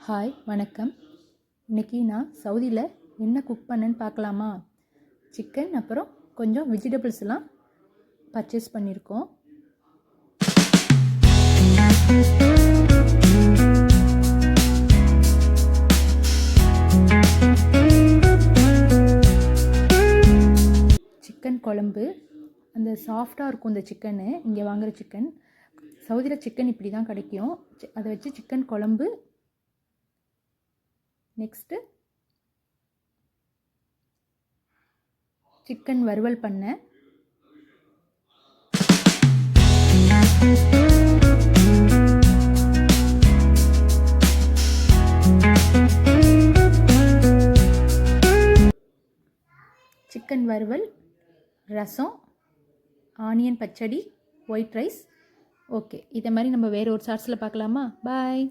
Hi வணக்கம். இன்றைக்கி நான் சவுதியில் என்ன குக் பண்ணேன்னு பார்க்கலாமா? சிக்கன் அப்புறம் கொஞ்சம் வெஜிடபிள்ஸ்லாம் பர்ச்சேஸ் பண்ணியிருக்கோம். சிக்கன் குழம்பு, அந்த சாஃப்டாக இருக்கும் இந்த சிக்கனு. இங்கே வாங்குகிற சிக்கன், சவுதியில் சிக்கன் இப்படி தான் கிடைக்கும். அதை வச்சு சிக்கன் குழம்பு. நெக்ஸ்ட்டு சிக்கன் வறுவல் பண்ணேன். சிக்கன் வறுவல், ரசம், ஆனியன் பச்சடி, ஒயிட் ரைஸ். ஓகே, இதை மாதிரி நம்ம வேறு ஒரு சார்ட்ஸில் பார்க்கலாமா? பாய்.